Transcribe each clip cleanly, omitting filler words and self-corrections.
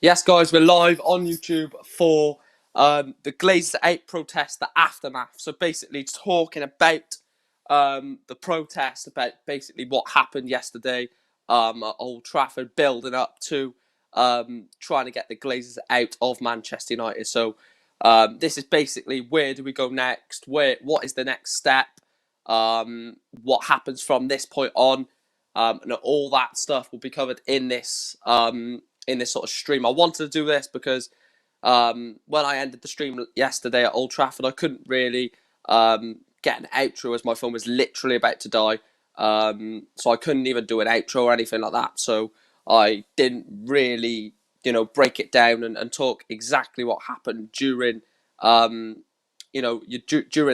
Yes, guys, we're live on YouTube for the Glazers Out Protest, the aftermath. So basically, talking about the protest, about basically what happened yesterday at Old Trafford, building up to trying to get the Glazers out of Manchester United. So this is basically where do we go next? What is the next step? What happens from this point on? And all that stuff will be covered in this sort of stream. I wanted to do this because when I ended the stream yesterday at Old Trafford, I couldn't really get an outro as my phone was literally about to die. So I couldn't even do an outro or anything like that. So I didn't really, break it down and talk exactly what happened during, during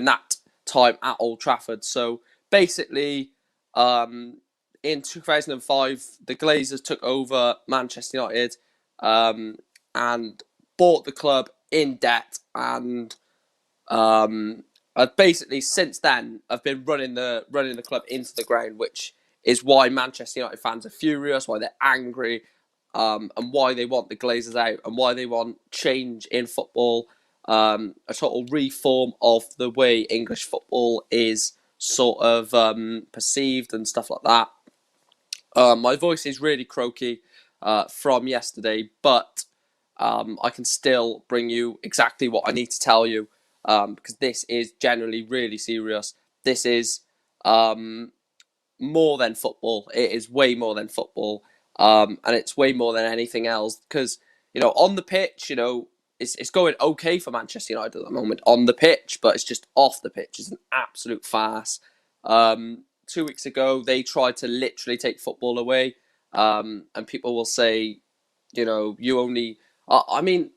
that time at Old Trafford. So basically, in 2005, the Glazers took over Manchester United and bought the club in debt, and basically since then I've been running the club into the ground, which is why Manchester United fans are furious, why they're angry, and why they want the Glazers out, and why they want change in football, a total reform of the way English football is sort of perceived and stuff like that. My voice is really croaky from yesterday, but I can still bring you exactly what I need to tell you because this is generally really serious. This is more than football. It is way more than football, and it's way more than anything else because, on the pitch, it's going okay for Manchester United at the moment on the pitch, but it's just off the pitch. It's an absolute farce. 2 weeks ago, they tried to literally take football away, and people will say, you only. I mean,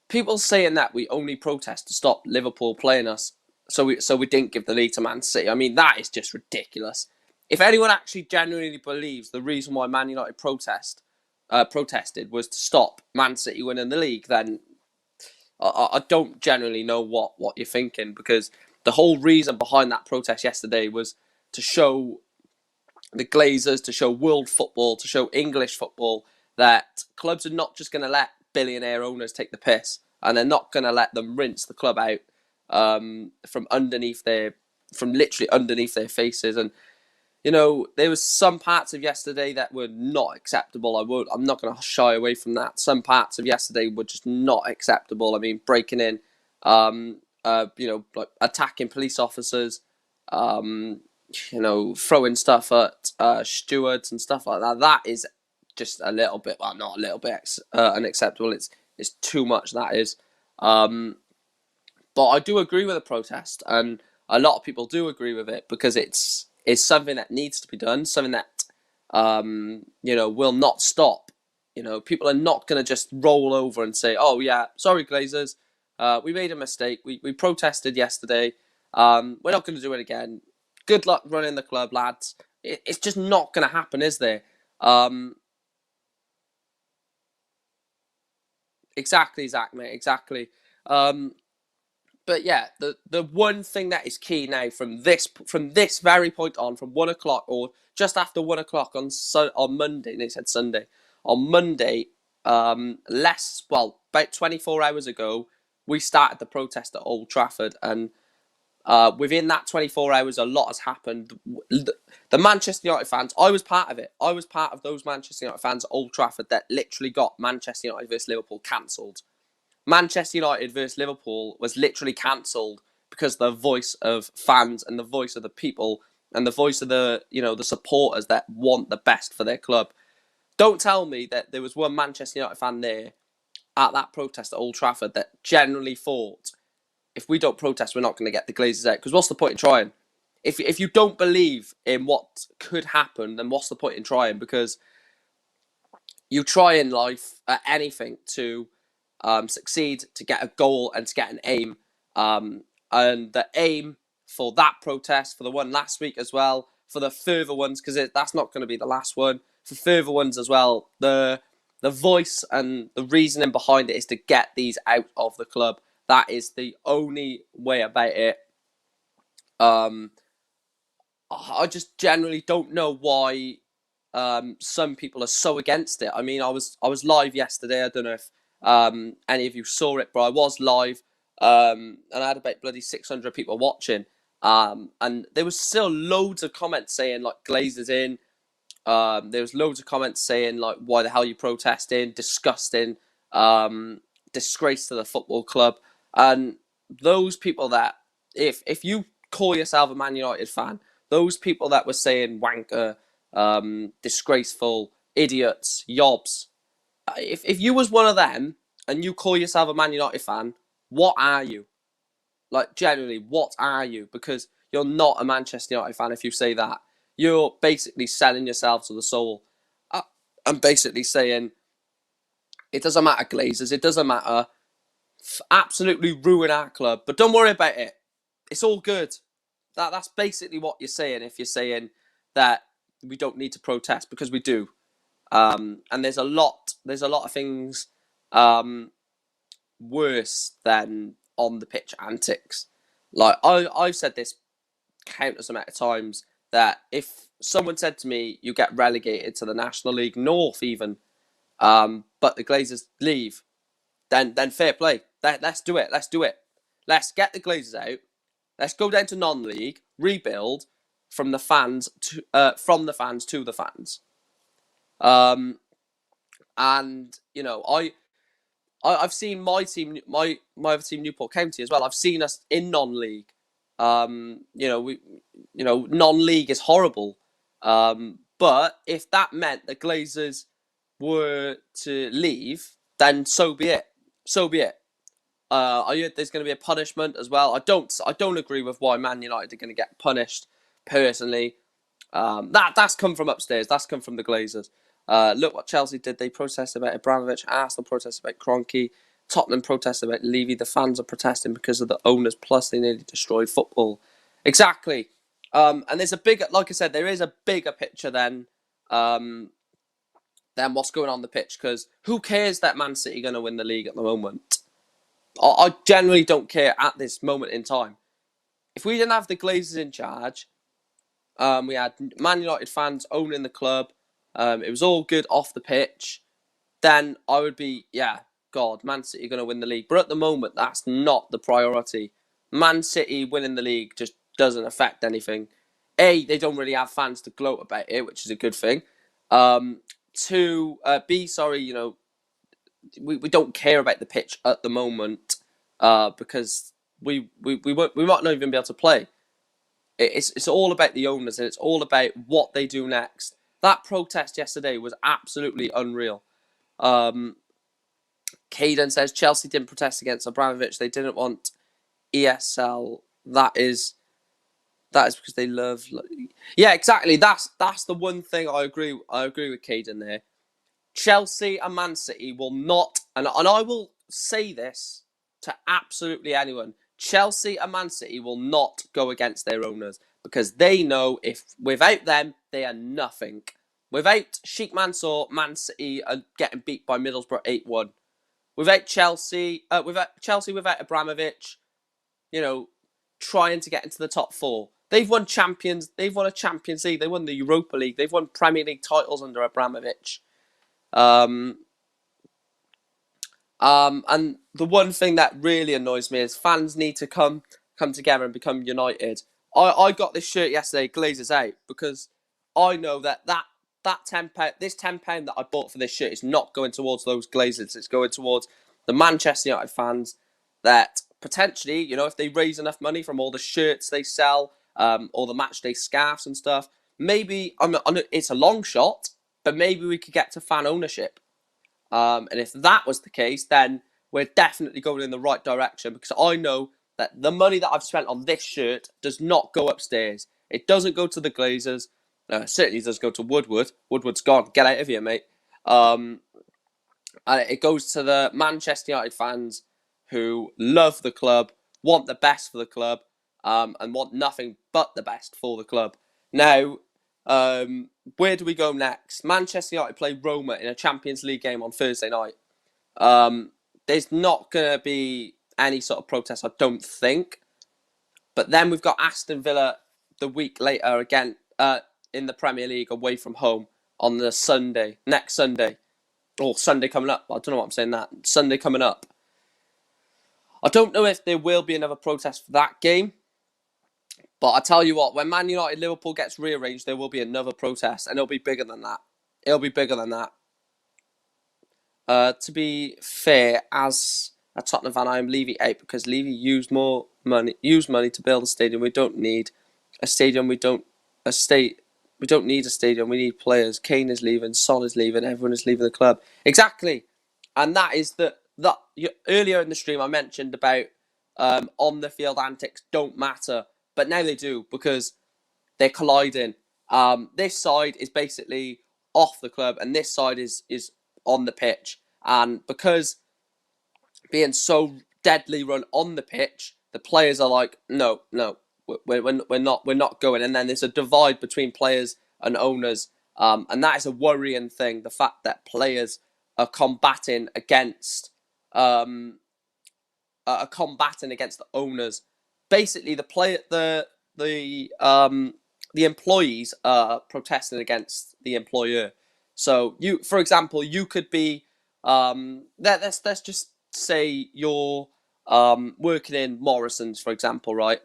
people saying that we only protest to stop Liverpool playing us, so we didn't give the lead to Man City. I mean, that is just ridiculous. If anyone actually genuinely believes the reason why Man United protested was to stop Man City winning the league, then I don't generally know what you're thinking, because the whole reason behind that protest yesterday was to show the Glazers, to show world football, to show English football that clubs are not just going to let billionaire owners take the piss, and they're not going to let them rinse the club out from literally underneath their faces. And there was some parts of yesterday that were not acceptable. I'm not going to shy away from that. Some parts of yesterday were just not acceptable. I mean, breaking in, like attacking police officers, throwing stuff at stewards and stuff like that. That is just a little bit, well, not a little bit unacceptable. It's too much. That is. But I do agree with the protest, and a lot of people do agree with it because it's something that needs to be done, something that will not stop. People are not going to just roll over and say, "Oh yeah, sorry, Glazers, we made a mistake. We protested yesterday. We're not going to do it again. Good luck running the club, lads." It's just not going to happen, is there? Exactly, Zach, mate. Exactly. But yeah, the one thing that is key now from this very point on, from 1 o'clock or just after 1 o'clock on Monday, they said Sunday, on Monday, about 24 hours ago, we started the protest at Old Trafford, and within that 24 hours, a lot has happened. The Manchester United fans, I was part of it. I was part of those Manchester United fans at Old Trafford that literally got Manchester United versus Liverpool cancelled. Manchester United versus Liverpool was literally cancelled because the voice of fans and the voice of the people and the voice of the supporters that want the best for their club. Don't tell me that there was one Manchester United fan there at that protest at Old Trafford that generally thought, if we don't protest, we're not going to get the Glazers out. Because what's the point in trying? If you don't believe in what could happen, then what's the point in trying? Because you try in life at anything to succeed, to get a goal and to get an aim. And the aim for that protest, for the one last week as well, for the further ones, because that's not going to be the last one, for further ones as well, the voice and the reasoning behind it is to get these out of the club. That is the only way about it. I just generally don't know why some people are so against it. I mean, I was live yesterday. I don't know any of you saw it, but I was live, and I had about bloody 600 people watching. And there was still loads of comments saying like Glazers in. There was loads of comments saying like, why the hell are you protesting? Disgusting. Disgrace to the football club. And those people that, if you call yourself a Man United fan, those people that were saying wanker, disgraceful, idiots, yobs, if you was one of them and you call yourself a Man United fan, what are you? Like, generally, what are you? Because you're not a Manchester United fan if you say that. You're basically selling yourself to the soul. I'm basically saying, it doesn't matter, Glazers, it doesn't matter. Absolutely ruin our club, but don't worry about it. It's all good. That's basically what you're saying if you're saying that we don't need to protest, because we do. And there's a lot of things worse than on the pitch antics. Like I've said this countless amount of times, that if someone said to me, you get relegated to the National League North even, but the Glazers leave, then fair play. Let's do it. Let's do it. Let's get the Glazers out. Let's go down to non-league, rebuild from the fans to the fans. And I've seen my team, my other team, Newport County as well. I've seen us in non-league. Non-league is horrible. But if that meant the Glazers were to leave, then so be it. So be it. I heard there's going to be a punishment as well. I don't agree with why Man United are going to get punished personally. That's come from upstairs. That's come from the Glazers. Look what Chelsea did. They protested about Abramovich. Arsenal protested about Kroenke. Tottenham protested about Levy. The fans are protesting because of the owners. Plus, they nearly destroyed football. Exactly. And there's a bigger, like I said, there is a bigger picture than what's going on the pitch. Because who cares that Man City are going to win the league at the moment? I generally don't care at this moment in time. If we didn't have the Glazers in charge, we had Man United fans owning the club, it was all good off the pitch, then I would be, yeah, God, Man City are going to win the league. But at the moment, that's not the priority. Man City winning the league just doesn't affect anything. A, they don't really have fans to gloat about it, which is a good thing. Two, B, sorry, we don't care about the pitch at the moment, because we might not even be able to play. It's all about the owners, and it's all about what they do next. That protest yesterday was absolutely unreal. Caden says Chelsea didn't protest against Abramovich. They didn't want ESL. That is because they love. Yeah, exactly. That's the one thing I agree with Caden there. Chelsea and Man City will not, and I will say this to absolutely anyone, Chelsea and Man City will not go against their owners, because they know if without them, they are nothing. Without Sheikh Mansour, Man City are getting beat by Middlesbrough 8-1. Without Chelsea, without Abramovich, trying to get into the top four. They've won Champions League, they won the Europa League, they've won Premier League titles under Abramovich. And the one thing that really annoys me is fans need to come together and become united. I got this shirt yesterday, Glazers Out, because I know that £10, this £10 that I bought for this shirt is not going towards those Glazers. It's going towards the Manchester United fans that potentially, if they raise enough money from all the shirts they sell, or the matchday scarves and stuff, maybe it's a long shot, but maybe we could get to fan ownership. And if that was the case, then we're definitely going in the right direction, because I know that the money that I've spent on this shirt does not go upstairs. It doesn't go to the Glazers. Certainly does go to Woodward. Woodward's gone. Get out of here, mate. And it goes to the Manchester United fans who love the club, want the best for the club, and want nothing but the best for the club. Now, where do we go next? Manchester United play Roma in a Champions League game on Thursday night. There's not going to be any sort of protest, I don't think. But then we've got Aston Villa the week later again in the Premier League away from home on the next Sunday. or Sunday coming up. I don't know what I'm saying. That Sunday coming up. I don't know if there will be another protest for that game, but I tell you what, when Man United Liverpool gets rearranged, there will be another protest, and it'll be bigger than that. It'll be bigger than that. To be fair, as a Tottenham fan, I am Levy out because Levy used money to build a stadium. We don't need a stadium. We don't need a stadium. We need players. Kane is leaving. Son is leaving. Everyone is leaving the club. Exactly, and that is that. Earlier in the stream, I mentioned about on the field antics don't matter, but now they do because they're colliding. This side is basically off the club, and this side is on the pitch. And because being so deadly run on the pitch, the players are like, no, we're not going. And then there's a divide between players and owners, and that is a worrying thing. The fact that players are combating against the owners. Basically, the employees are protesting against the employer. So for example, you could be let's just say you're working in Morrison's, for example, right?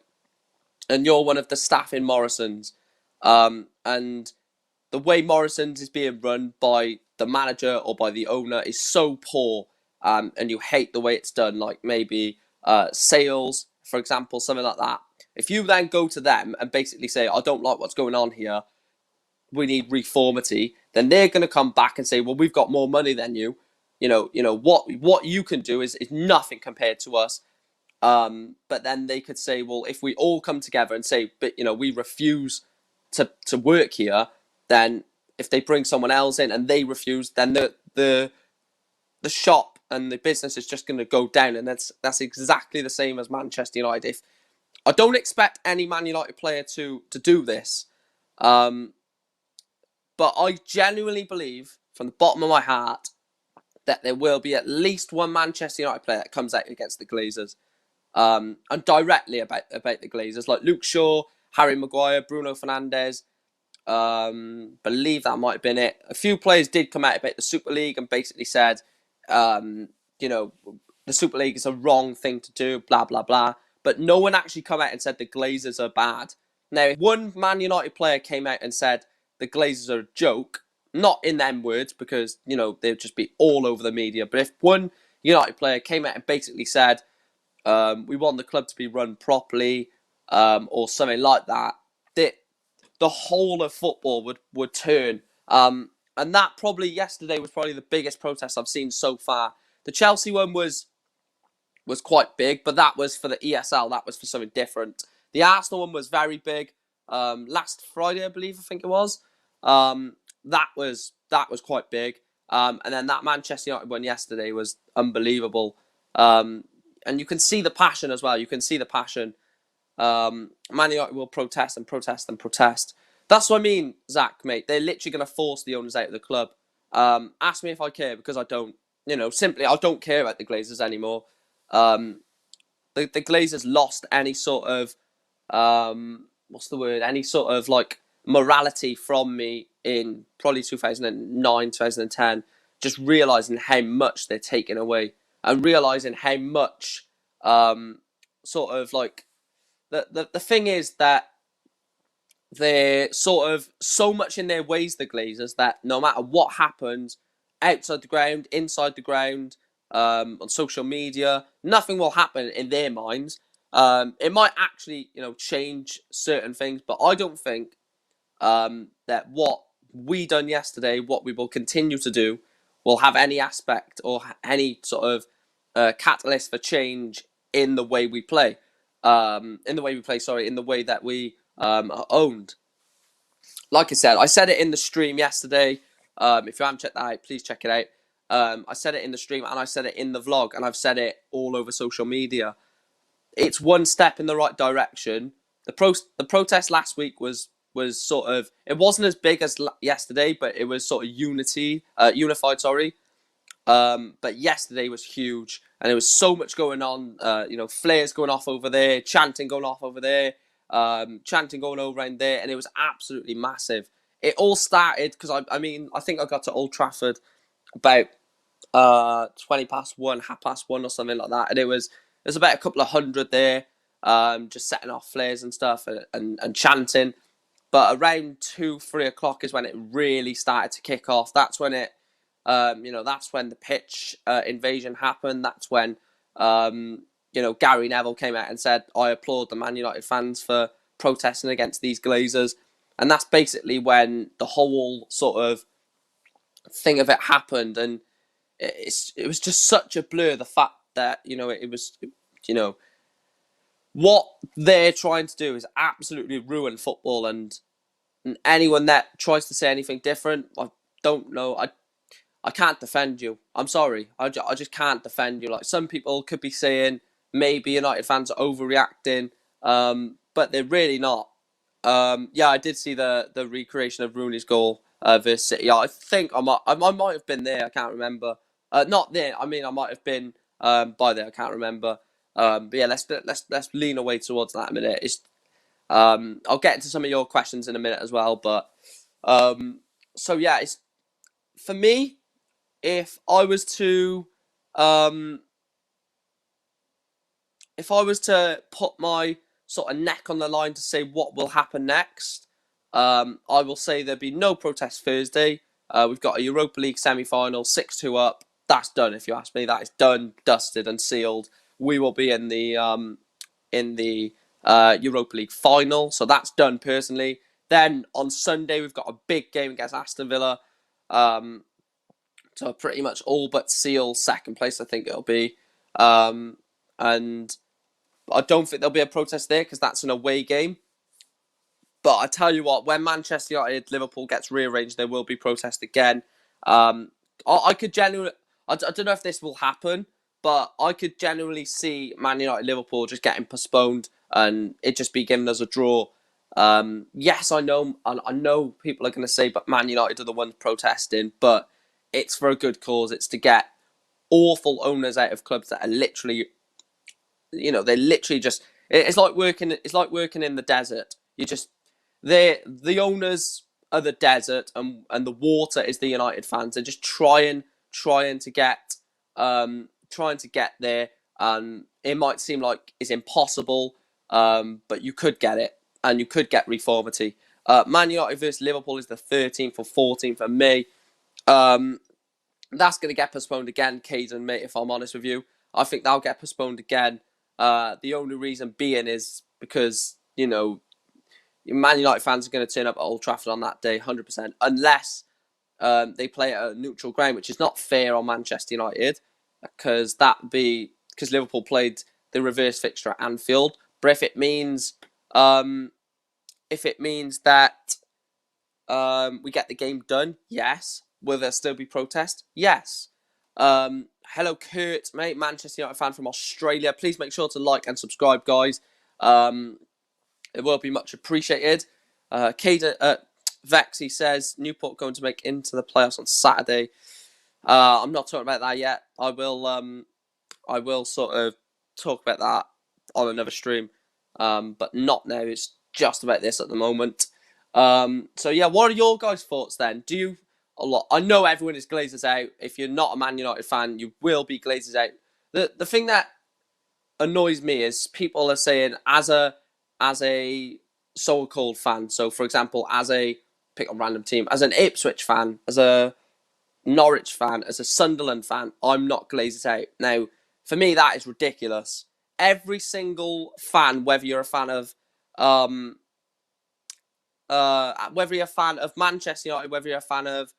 And you're one of the staff in Morrison's, and the way Morrison's is being run by the manager or by the owner is so poor, and you hate the way it's done, like maybe sales, for example, something like that. If you then go to them and basically say, I don't like what's going on here, we need reformity, then they're going to come back and say, well, we've got more money than you. What you can do is nothing compared to us. But then they could say, well, if we all come together and say, but we refuse to work here, then if they bring someone else in and they refuse, then the shop and the business is just going to go down, and that's exactly the same as Manchester United. I don't expect any Man United player to do this, but I genuinely believe from the bottom of my heart that there will be at least one Manchester United player that comes out against the Glazers, and directly about the Glazers, like Luke Shaw, Harry Maguire, Bruno Fernandes. Believe that might have been it. A few players did come out about the Super League and basically said, the Super League is a wrong thing to do, blah, blah, blah. But no one actually come out and said the Glazers are bad. Now, if one Man United player came out and said the Glazers are a joke, not in them words, because, they'd just be all over the media. But if one United player came out and basically said, we want the club to be run properly, or something like that, the whole of football would turn. And that yesterday was probably the biggest protest I've seen so far. The Chelsea one was quite big, but that was for the ESL. That was for something different. The Arsenal one was very big. Last Friday, I think it was. That was quite big. And then that Manchester United one yesterday was unbelievable. And you can see the passion as well. You can see the passion. Man United will protest and protest and protest. That's what I mean, Zach, mate. They're literally going to force the owners out of the club. Ask me if I care, because I don't. Simply, I don't care about the Glazers anymore. The Glazers lost any sort of what's the word? Any sort of like morality from me in probably 2009, 2010. Just realizing how much they're taking away, and realizing how much sort of like the thing is that they're sort of so much in their ways, the Glazers, that no matter what happens outside the ground, inside the ground, on social media, nothing will happen in their minds. It might actually, change certain things, but I don't think that what we done yesterday, what we will continue to do, will have any aspect or any sort of catalyst for change in the way we play. In the way that we are owned. Like I said it in the stream yesterday. If you haven't checked that out, please check it out. I said it in the stream and I said it in the vlog, and I've said it all over social media. It's one step in the right direction. The protest last week was sort of, it wasn't as big as yesterday, but it was sort of unified. Sorry. But yesterday was huge, and there was so much going on. Flares going off over there, chanting going off over there, chanting going over around there, and it was absolutely massive. It all started because I think I got to Old Trafford about 1, 1:30 or something like that, and there's about a couple of hundred there, just setting off flares and stuff and chanting. But around 2, 3 o'clock is when it really started to kick off. That's when that's when the pitch invasion happened. That's when Gary Neville came out and said, "I applaud the Man United fans for protesting against these Glazers," and that's basically when the whole sort of thing of it happened. And it was just such a blur. The fact that it was what they're trying to do is absolutely ruin football, and anyone that tries to say anything different, I don't know. I can't defend you. I'm sorry. I just can't defend you. Like, some people could be saying maybe United fans are overreacting, but they're really not. Yeah, I did see the recreation of Rooney's goal versus City. I think I might have been there. I can't remember. Not there. I mean, I might have been by there. I can't remember. But yeah, let's lean away towards that a minute. I'll get into some of your questions in a minute as well. But so yeah, it's for me. If I was to um, if I was to put my sort of neck on the line to say what will happen next, I will say there'll be no protest Thursday. We've got a Europa League semi-final, 6-2 up. That's done. If you ask me, that is done, dusted, and sealed. We will be in the Europa League final, so that's done personally. Then on Sunday we've got a big game against Aston Villa. To pretty much all but seal second place, I think it'll be. And I don't think there'll be a protest there because that's an away game. But I tell you what, when Manchester United Liverpool gets rearranged, there will be protest again. I could genuinely, I don't know if this will happen, but I could genuinely see Man United Liverpool just getting postponed and it just be given as a draw. Yes, I know people are going to say, but Man United are the ones protesting, but it's for a good cause. It's to get awful owners out of clubs that are literally, they're literally just. It's like working. It's like working in the desert. The owners are the desert, and the water is the United fans. They're just trying to get there, and it might seem like it's impossible, but you could get it, and you could get reformity. Man United versus Liverpool is the 13th or 14th of May. That's going to get postponed again, Caden, mate, if I'm honest with you. I think that'll get postponed again. The only reason being is because, Man United fans are going to turn up at Old Trafford on that day, 100%, unless they play at a neutral ground, which is not fair on Manchester United, because Liverpool played the reverse fixture at Anfield. But if it means that we get the game done, yes. Will there still be protest? Yes. Hello, Kurt, mate, Manchester United fan from Australia. Please make sure to like and subscribe, guys. It will be much appreciated. Vex, he says, Newport going to make into the playoffs on Saturday. I'm not talking about that yet. I will sort of talk about that on another stream, but not now. It's just about this at the moment. So yeah, what are your guys' thoughts then? I know everyone is Glazers out. If you're not a Man United fan, you will be Glazers out. The thing that annoys me is people are saying as a so-called fan. So for example, pick a random team, as an Ipswich fan, as a Norwich fan, as a Sunderland fan, I'm not Glazers out. Now, for me, that is ridiculous. Every single fan, whether you're a fan of whether you're a fan of Manchester United, whether you're a fan of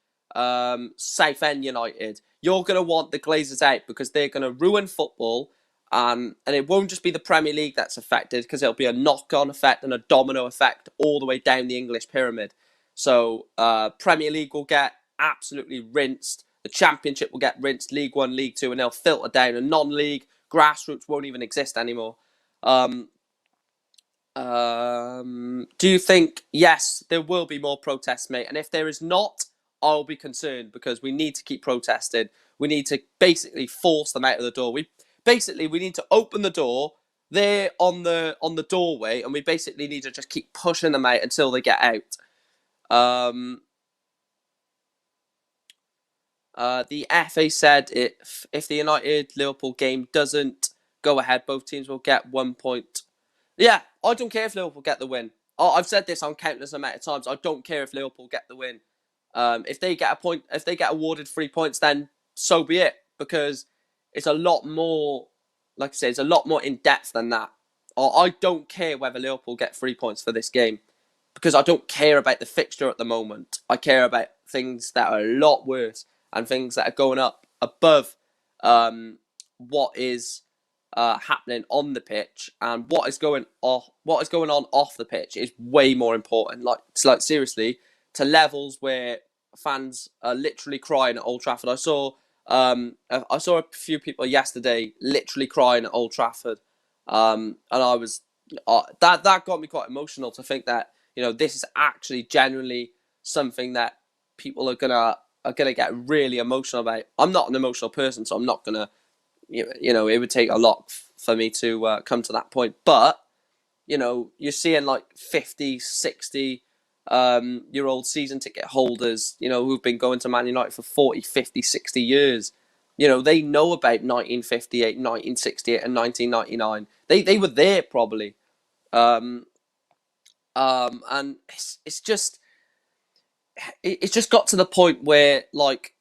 Southend United, you're going to want the Glazers out because they're going to ruin football. And it won't just be the Premier League that's affected, because it'll be a knock-on effect and a domino effect all the way down the English pyramid. So Premier League will get absolutely rinsed. The Championship will get rinsed. League One, League Two, and they'll filter down. And non-league grassroots won't even exist anymore. Do you think, yes, there will be more protests, mate? And if there is not, I'll be concerned, because we need to keep protesting. We need to basically force them out of the door. We need to open the door. They're on the doorway, and we basically need to just keep pushing them out until they get out. The FA said if the United Liverpool game doesn't go ahead, both teams will get 1 point. Yeah, I don't care if Liverpool get the win. I've said this on countless amount of times. I don't care if Liverpool get the win. If they get a point, if they get awarded 3 points, then so be it. Because it's a lot more, like I say, it's a lot more in depth than that. I don't care whether Liverpool get 3 points for this game because I don't care about the fixture at the moment. I care about things that are a lot worse and things that are going up above what is happening on the pitch, and what is going on off the pitch is way more important. Like seriously, to levels where fans are literally crying at Old Trafford. I saw a few people yesterday literally crying at Old Trafford, and I was that got me quite emotional to think that this is actually genuinely something that people are gonna get really emotional about. I'm not an emotional person, so I'm not gonna. It would take a lot for me to come to that point. But you're seeing like 50, 60 year old season ticket holders, who've been going to Man United for 40, 50, 60 years. They know about 1958, 1968, and 1999. They were there probably. And it's just got to the point where like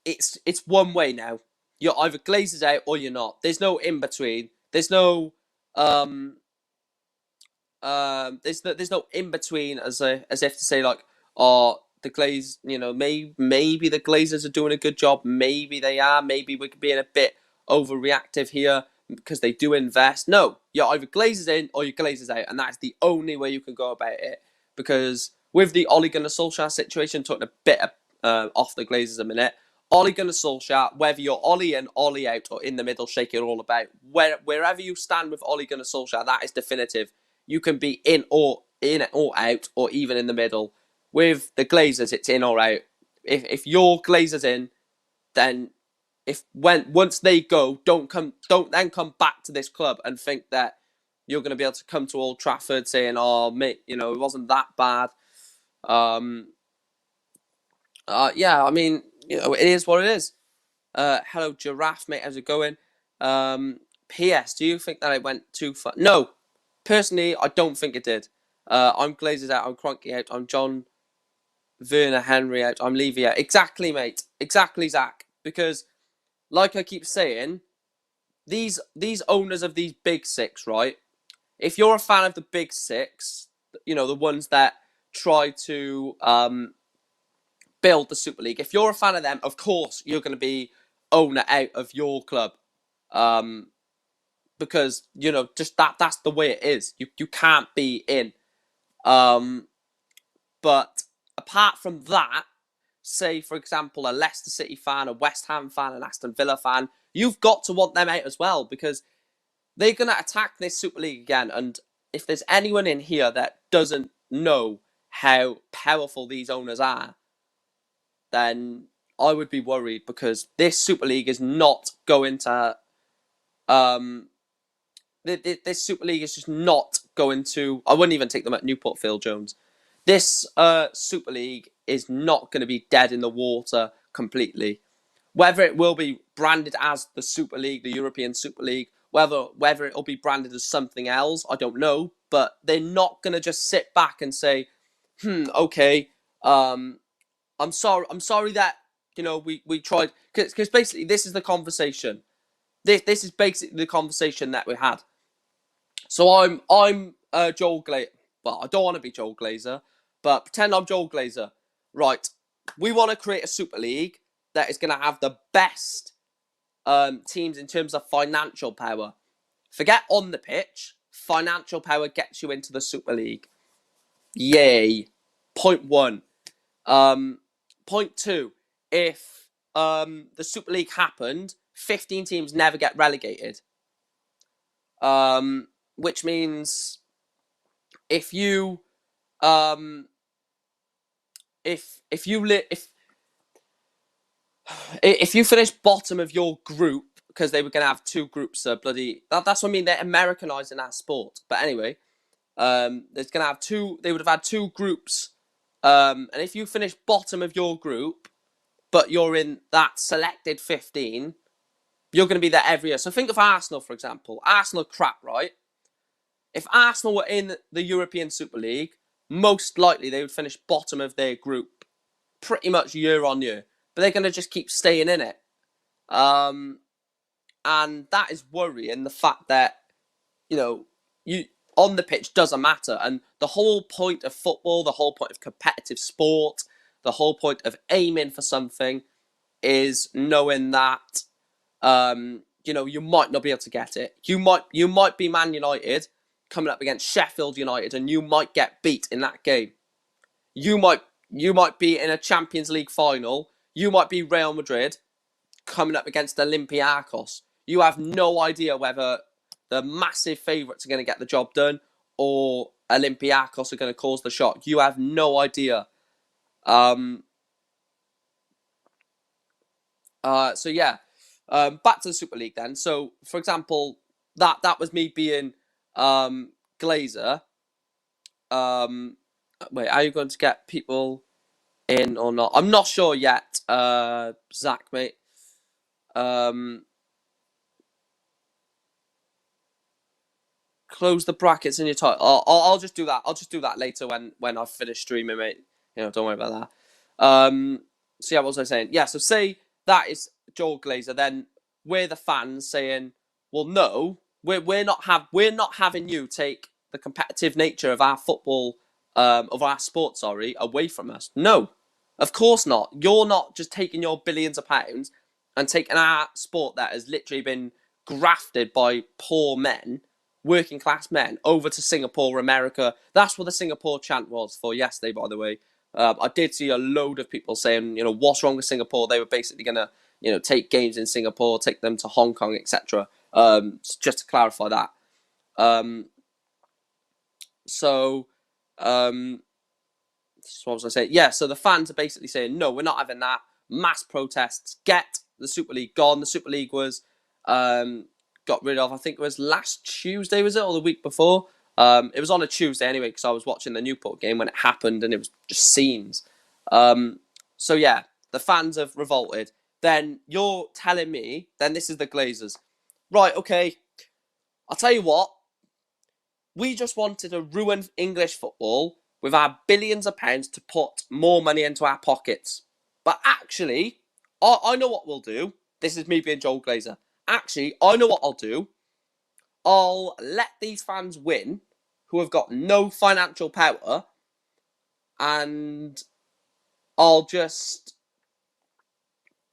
it's one way now. You're either Glazers out or you're not. There's no in between. There's no there's no in between as if to say like, oh, the Glaze, maybe the Glazers are doing a good job. Maybe they are. Maybe we're being a bit overreactive here because they do invest. No, you're either Glazers in or you're Glazers out, and that's the only way you can go about it. Because with the Ole Gunnar Solskjaer situation, talking a bit off the Glazers a minute, Ole Gunnar Solskjaer, whether you're Ole in, Ole out, or in the middle, shake it all about. Wherever you stand with Ole Gunnar Solskjaer, that is definitive. You can be in or out, or even in the middle. With the Glazers, it's in or out. If your Glazers in, then once they go, don't then come back to this club and think that you're going to be able to come to Old Trafford saying, "Oh, mate, it wasn't that bad." Yeah, I mean, it is what it is. Hello, Giraffe, mate. How's it going? P.S. Do you think that it went too far? No, personally, I don't think it did. I'm Glazers out. I'm Cronky out. I'm John Werner Henry out. I'm Levy out. Exactly, mate. Exactly, Zach. Because, like I keep saying, these owners of these big six, right? If you're a fan of the big six, the ones that try to build the Super League. If you're a fan of them, of course you're going to be owner out of your club, because just that's the way it is. You can't be in. But apart from that, say for example a Leicester City fan, a West Ham fan, an Aston Villa fan, you've got to want them out as well because they're going to attack this Super League again. And if there's anyone in here that doesn't know how powerful these owners are, then I would be worried because this Super League is not going to. This Super League is just not going to. I wouldn't even take them at Newport, Phil Jones. This Super League is not going to be dead in the water completely. Whether it will be branded as the Super League, the European Super League, whether it will be branded as something else, I don't know. But they're not going to just sit back and say, okay, I'm sorry that we tried, because basically this is the conversation. This is basically the conversation that we had. So I'm Joel Glazer. Well, I don't want to be Joel Glazer, but pretend I'm Joel Glazer. Right, we want to create a Super League that is going to have the best teams in terms of financial power. Forget on the pitch. Financial power gets you into the Super League. Yay. Point one. Point two. If the Super League happened, 15 teams never get relegated. Which means if you if you finish bottom of your group, because they were going to have two groups, that's what I mean, they're Americanizing that sport. But anyway, there's going to have two. They would have had two groups, and if you finish bottom of your group, but you're in that selected 15, you're going to be there every year. So think of Arsenal, for example. Arsenal are crap, right? If Arsenal were in the European Super League, most likely they would finish bottom of their group pretty much year on year. But they're going to just keep staying in it. And that is worrying, the fact that, you on the pitch doesn't matter. And the whole point of football, the whole point of competitive sport, the whole point of aiming for something is knowing that you might not be able to get it. You might be Man United coming up against Sheffield United, and you might get beat in that game. You might be in a Champions League final. You might be Real Madrid coming up against Olympiacos. You have no idea whether the massive favourites are going to get the job done or Olympiacos are going to cause the shock. You have no idea. So yeah, back to the Super League then. So for example, that was me being Glazer. Wait, are you going to get people in or not? I'm not sure yet, Zach, mate. Close the brackets in your title. I'll just do that. I'll just do that later when I've finished streaming, mate. Don't worry about that. So yeah, what was I saying? Yeah, so say that is Joel Glazer, then we're the fans saying, well, no, we're not having you take the competitive nature of our football, of our sport, away from us. No, of course not. You're not just taking your billions of pounds and taking our sport that has literally been grafted by poor men, working class men, over to Singapore, America. That's what the Singapore chant was for yesterday, by the way. I did see a load of people saying, what's wrong with Singapore? They were basically going to, take games in Singapore, take them to Hong Kong, etc. Just to clarify that. So what was I saying? Yeah, so the fans are basically saying, no, we're not having that. Mass protests. Get the Super League gone. The Super League was got rid of, I think it was last Tuesday, was it? Or the week before? It was on a Tuesday anyway, because I was watching the Newport game when it happened, and it was just scenes. So yeah, the fans have revolted. Then you're telling me, then this is the Glazers. Right, okay, I'll tell you what. We just wanted to ruin English football with our billions of pounds to put more money into our pockets. But actually, I know what we'll do. This is me being Joel Glazer. Actually, I know what I'll do. I'll let these fans win, who have got no financial power, and I'll just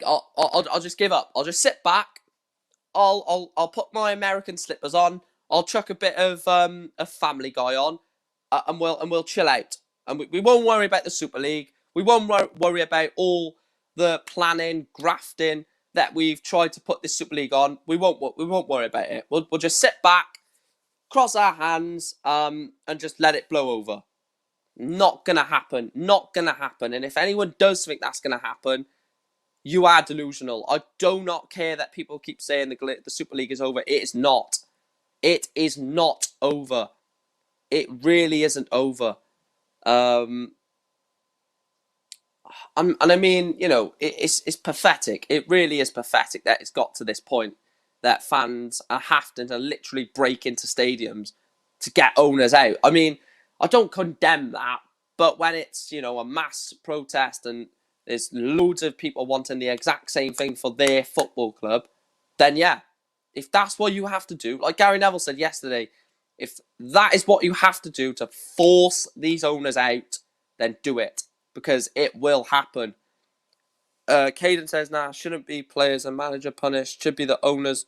give up. I'll just sit back. I'll put my American slippers on. I'll chuck a bit of a Family Guy on, and we'll chill out. And we won't worry about the Super League. We won't worry about all the planning, grafting that we've tried to put this Super League on. We won't worry about it. We'll just sit back, cross our hands, and just let it blow over. Not gonna happen. Not gonna happen. And if anyone does think that's gonna happen, you are delusional. I do not care that people keep saying the Super League is over. It is not. It is not over. It really isn't over. And I mean, it's pathetic. It really is pathetic that it's got to this point that fans are having to literally break into stadiums to get owners out. I mean, I don't condemn that, but when it's, a mass protest and there's loads of people wanting the exact same thing for their football club, then yeah, if that's what you have to do, like Gary Neville said yesterday, if that is what you have to do to force these owners out, then do it, because it will happen. Caden says, nah, shouldn't be players and manager punished, should be the owners.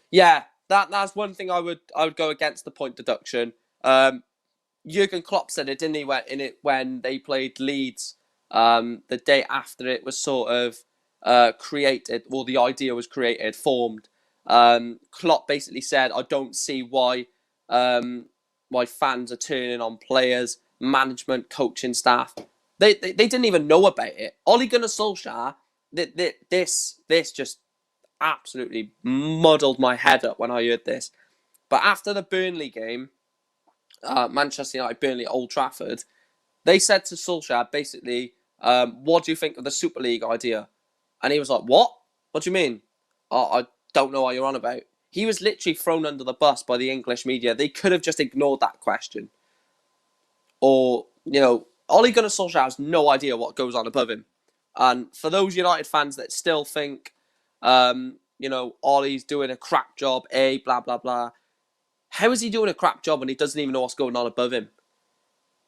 Yeah, that's one thing I would go against the point deduction. Jurgen Klopp said it, didn't he, when they played Leeds the day after it was sort of created, or the idea was created, formed. Klopp basically said, I don't see why fans are turning on players, management, coaching staff. They didn't even know about it. Ole Gunnar Solskjaer, this just absolutely muddled my head up when I heard this. But after the Burnley game, Manchester United, Burnley, Old Trafford, they said to Solskjaer, basically, what do you think of the Super League idea? And he was like, what? What do you mean? I don't know what you're on about. He was literally thrown under the bus by the English media. They could have just ignored that question. Or, Ole Gunnar Solskjaer has no idea what goes on above him. And for those United fans that still think, Ole's doing a crap job, blah, blah, blah. How is he doing a crap job when he doesn't even know what's going on above him?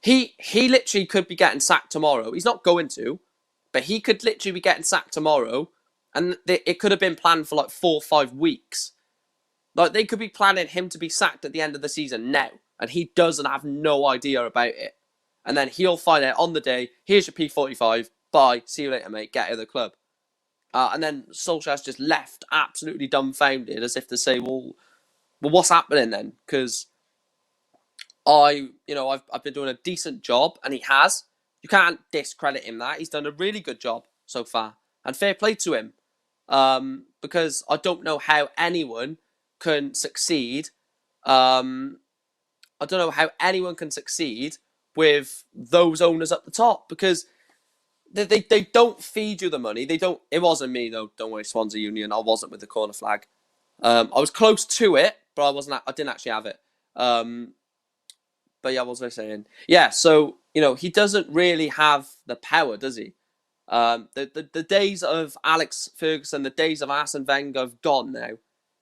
He literally could be getting sacked tomorrow. He's not going to, but he could literally be getting sacked tomorrow. And it could have been planned for like 4 or 5 weeks. Like, they could be planning him to be sacked at the end of the season now. And he doesn't have no idea about it. And then he'll find out on the day, here's your P45, bye, see you later, mate, get out of the club. And then Solskjaer's just left absolutely dumbfounded, as if to say, well what's happening then? Because I've been doing a decent job, and he has. You can't discredit him that. He's done a really good job so far. And fair play to him. Because I don't know how anyone can succeed. I don't know how anyone can succeed with those owners at the top, because they don't feed you the money. They don't. It wasn't me though. Don't worry, Swansea Union. I wasn't with the corner flag. I was close to it, but I didn't actually have it. But yeah, what was I saying? Yeah, so he doesn't really have the power, does he? The days of Alex Ferguson, the days of Arsene Wenger have gone now.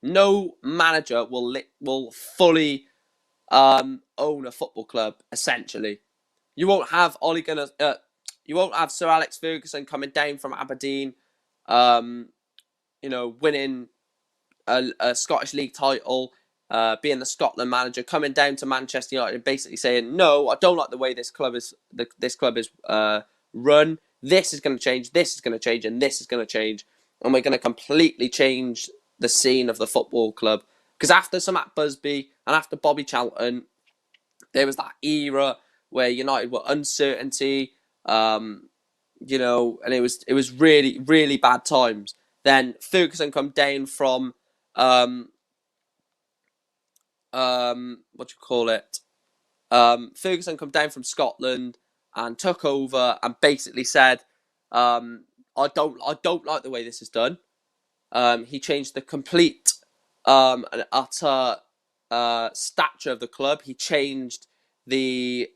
No manager will fully own a football club. Essentially, you won't have you won't have Sir Alex Ferguson coming down from Aberdeen, winning a Scottish League title, being the Scotland manager, coming down to Manchester United and basically saying, no, I don't like the way this club is run. This is going to change, this is going to change, and this is going to change. And we're going to completely change the scene of the football club. Because after Sir Matt Busby and after Bobby Charlton, there was that era where United were uncertainty, and it was really, really bad times. Then Ferguson come down from Ferguson come down from Scotland and took over and basically said, I don't like the way this is done. He changed the complete and utter stature of the club. He changed the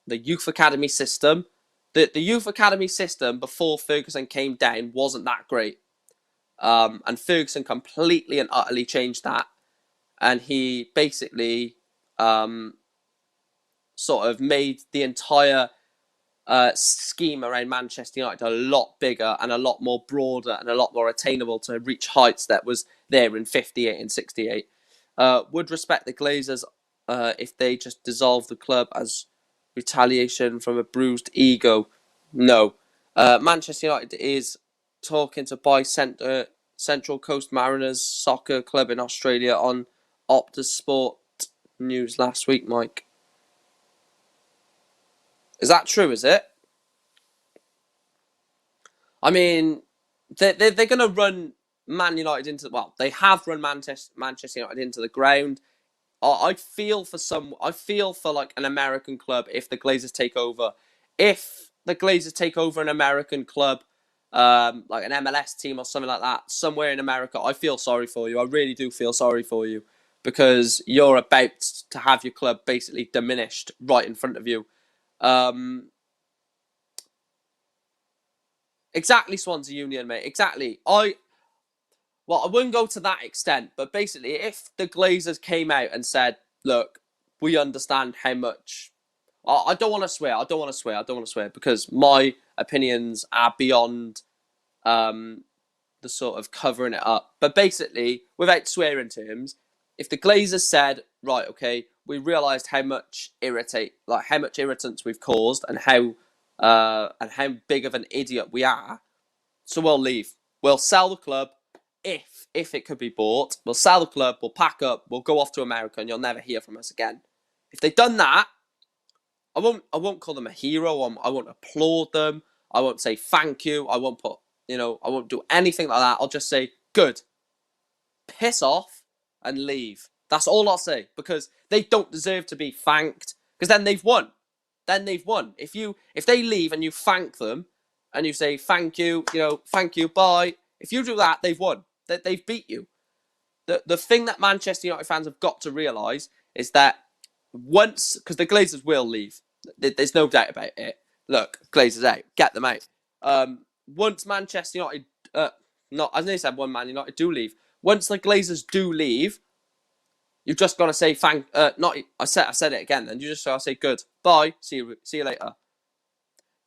youth academy system. The youth academy system before Ferguson came down wasn't that great. And Ferguson completely and utterly changed that. And he basically sort of made the entire scheme around Manchester United a lot bigger and a lot more broader and a lot more attainable to reach heights that was there in 58 and 68. Would respect the Glazers if they just dissolve the club as retaliation from a bruised ego. No. Manchester United is talking to buy Central Coast Mariners soccer club in Australia on Optus Sport news last week, Mike. Is that true, is it? I mean, they're going to run Man United into... Well, they have run Manchester United into the ground. I feel for like an American club if the Glazers take over. If the Glazers take over an American club, like an MLS team or something like that, somewhere in America, I feel sorry for you. I really do feel sorry for you, because you're about to have your club basically diminished right in front of you. Exactly, Swansea Union, mate. Exactly. I wouldn't go to that extent, but basically, if the Glazers came out and said, look, we understand how much... I don't want to swear, because my opinions are beyond the sort of covering it up. But basically, without swearing terms, if the Glazers said, right, okay, we realised how much irritants we've caused and how big of an idiot we are, so we'll leave. We'll sell the club if it could be bought. We'll sell the club, we'll pack up, we'll go off to America, and you'll never hear from us again. If they'd done that, I won't call them a hero. I won't applaud them. I won't say thank you. I won't I won't do anything like that. I'll just say, good. Piss off and leave. That's all I'll say, because they don't deserve to be thanked, because then they've won. If they leave and you thank them, and you say thank you, thank you, bye. If you do that, they've won. They've beat you. The thing that Manchester United fans have got to realise is that once, because the Glazers will leave, there's no doubt about it. Look, Glazers out, get them out. Once Manchester United, not as I said, one Man United do leave. Once the Glazers do leave, you've just got to say thank. Not I said it again. Then you just got to say good, bye, see you later.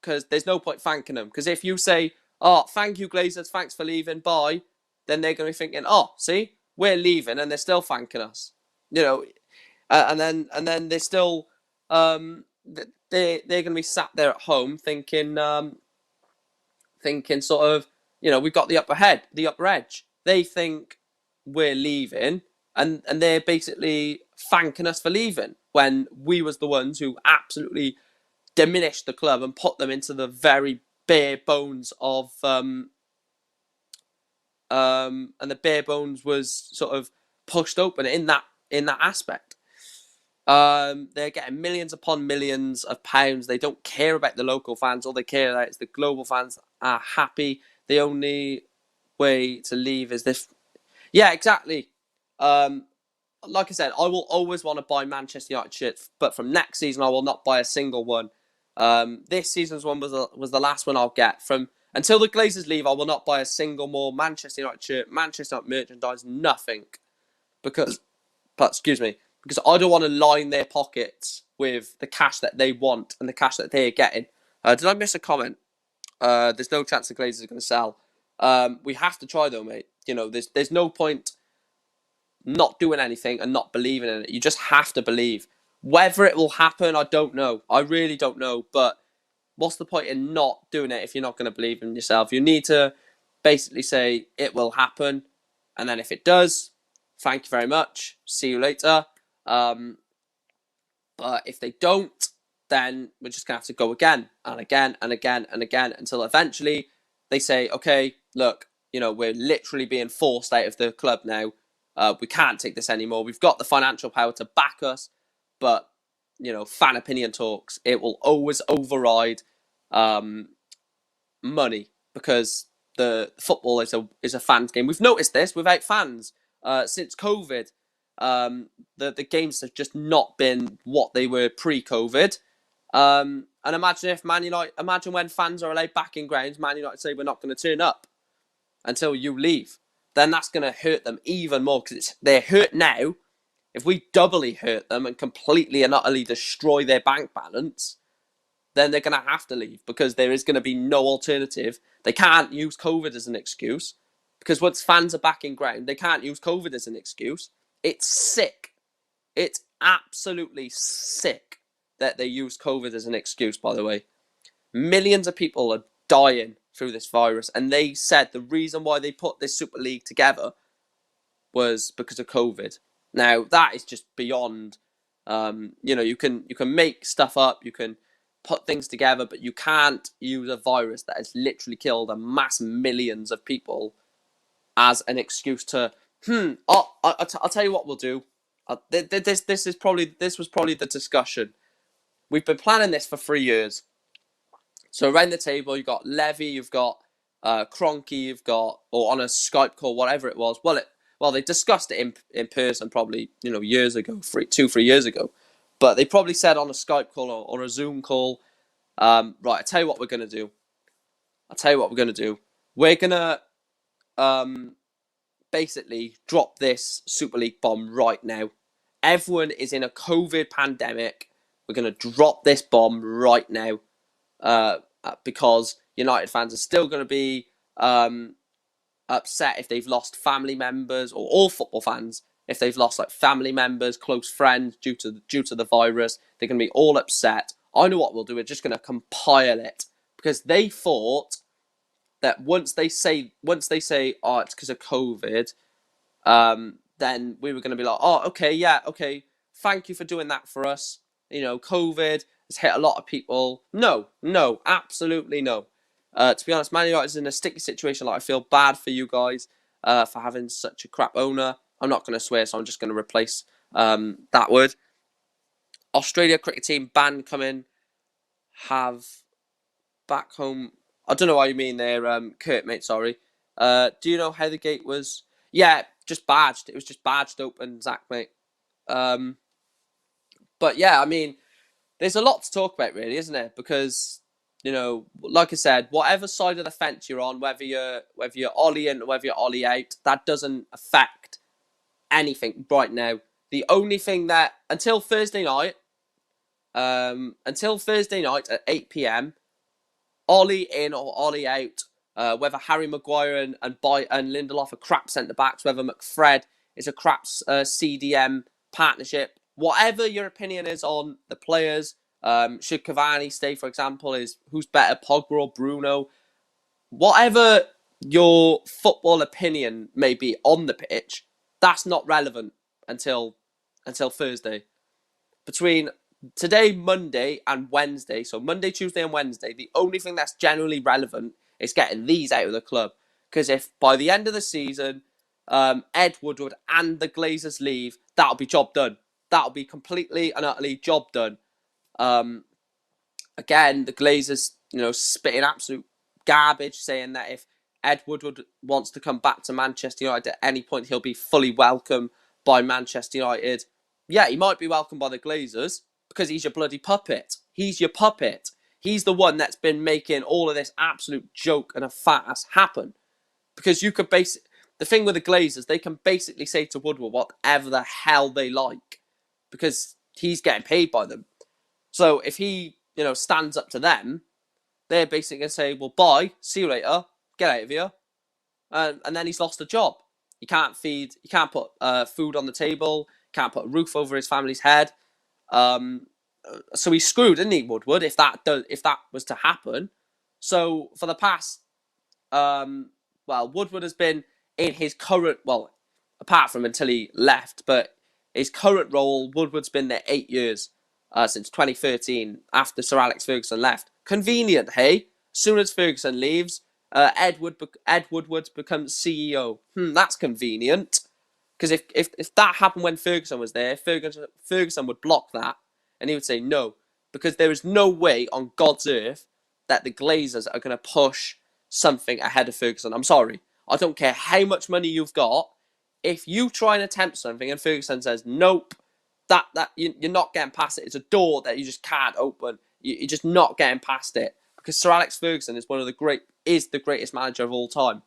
Because there's no point thanking them. Because if you say, oh, thank you, Glazers, thanks for leaving, bye, then they're going to be thinking, oh, see, we're leaving, and they're still thanking us. And then they're still they're going to be sat there at home thinking sort of, we've got the upper edge. They think we're leaving, and they're basically thanking us for leaving when we was the ones who absolutely diminished the club and put them into the very bare bones of and the bare bones was sort of pushed open in that aspect. They're getting millions upon millions of pounds. They don't care about the local fans. All they care about is the global fans are happy. The only way to leave is this. Yeah, exactly. Like I said, I will always want to buy Manchester United shirts, but from next season I will not buy a single one. This season's one was the last one I'll get. From until the Glazers leave, I will not buy a single more Manchester United shirt, Manchester United merchandise, nothing, because I don't want to line their pockets with the cash that they want and the cash that they're getting. Did I miss a comment? There's no chance the Glazers are going to sell. We have to try though, mate. There's no point not doing anything and not believing in it. You just have to believe. Whether it will happen, I don't know. I really don't know. But what's the point in not doing it if you're not going to believe in yourself? You need to basically say it will happen, and then if it does, thank you very much. See you later. But if they don't, then we're just going to have to go again and again and again and again until eventually they say, okay, look, we're literally being forced out of the club now. We can't take this anymore. We've got the financial power to back us, but, fan opinion talks, it will always override money, because the football is a fans game. We've noticed this without fans since COVID. The games have just not been what they were pre-COVID. And imagine if imagine when fans are allowed back in grounds, Man United say we're not going to turn up until you leave. Then that's going to hurt them even more, because they're hurt now. If we doubly hurt them and completely and utterly destroy their bank balance, then they're going to have to leave, because there is going to be no alternative. They can't use COVID as an excuse, because once fans are back in ground, they can't use COVID as an excuse. It's sick. It's absolutely sick that they use COVID as an excuse, by the way. Millions of people are dying through this virus, and they said the reason why they put this Super League together was because of COVID. Now, that is just beyond, you can make stuff up, you can put things together, but you can't use a virus that has literally killed a mass millions of people as an excuse to, I'll tell you what we'll do. This was probably the discussion. We've been planning this for 3 years. So around the table, you've got Levy, you've got Kroenke, you've got, or on a Skype call, whatever it was. Well, they discussed it in person probably, years ago, 3 years ago. But they probably said on a Skype call or a Zoom call, right, I'll tell you what we're going to do. We're going to basically drop this Super League bomb right now. Everyone is in a COVID pandemic. We're going to drop this bomb right now. Because United fans are still going to be upset if they've lost family members, or all football fans, if they've lost family members, close friends due to the virus. They're going to be all upset. I know what we'll do. We're just going to compile it, because they thought that once they say, oh, it's because of COVID, then we were going to be like, oh, okay, yeah, okay, thank you for doing that for us. COVID has hit a lot of people. No, absolutely no. To be honest, Man United is in a sticky situation. I feel bad for you guys for having such a crap owner. I'm not going to swear, so I'm just going to replace that word. Australia cricket team ban coming. Have back home I don't know what you mean there, Kurt, mate. Sorry. Do you know how the gate was? Yeah, just badged. It was just badged open, Zach, mate. Um, but yeah, I mean, there's a lot to talk about, really, isn't there? Because like I said, whatever side of the fence you're on, whether you're Ollie in or whether you're Ollie out, that doesn't affect anything right now. The only thing that until Thursday night at 8 p.m. Ollie in or Ollie out, whether Harry Maguire and Lindelof are crap centre backs, whether McFred is a crap CDM partnership, whatever your opinion is on the players, should Cavani stay, for example, is who's better, Pogba or Bruno? Whatever your football opinion may be on the pitch, that's not relevant until Thursday. Between today, Monday, and Wednesday, so Monday, Tuesday, and Wednesday, the only thing that's generally relevant is getting these out of the club. Because if by the end of the season, Ed Woodward and the Glazers leave, that'll be job done. That'll be completely and utterly job done. Again, the Glazers, spitting absolute garbage, saying that if Ed Woodward wants to come back to Manchester United at any point, he'll be fully welcome by Manchester United. Yeah, he might be welcomed by the Glazers because he's your bloody puppet. He's your puppet. He's the one that's been making all of this absolute joke and a farce happen. Because you could the thing with the Glazers, they can basically say to Woodward whatever the hell they like because he's getting paid by them. So if he, stands up to them, they're basically going to say, well, bye, see you later, get out of here. And then he's lost a job. He can't put food on the table, can't put a roof over his family's head. So he's screwed, isn't he, Woodward, if that was to happen. So for the past, Woodward has been in his current, apart from until he left, but his current role, Woodward's been there 8 years. Since 2013, after Sir Alex Ferguson left. Convenient, hey? As soon as Ferguson leaves, Ed Woodward becomes CEO. That's convenient. Because if that happened when Ferguson was there, Ferguson would block that, and he would say no. Because there is no way on God's earth that the Glazers are going to push something ahead of Ferguson. I'm sorry. I don't care how much money you've got. If you try and attempt something and Ferguson says nope, that you're not getting past it. It's a door that you just can't open. You're just not getting past it because Sir Alex Ferguson is the greatest manager of all time,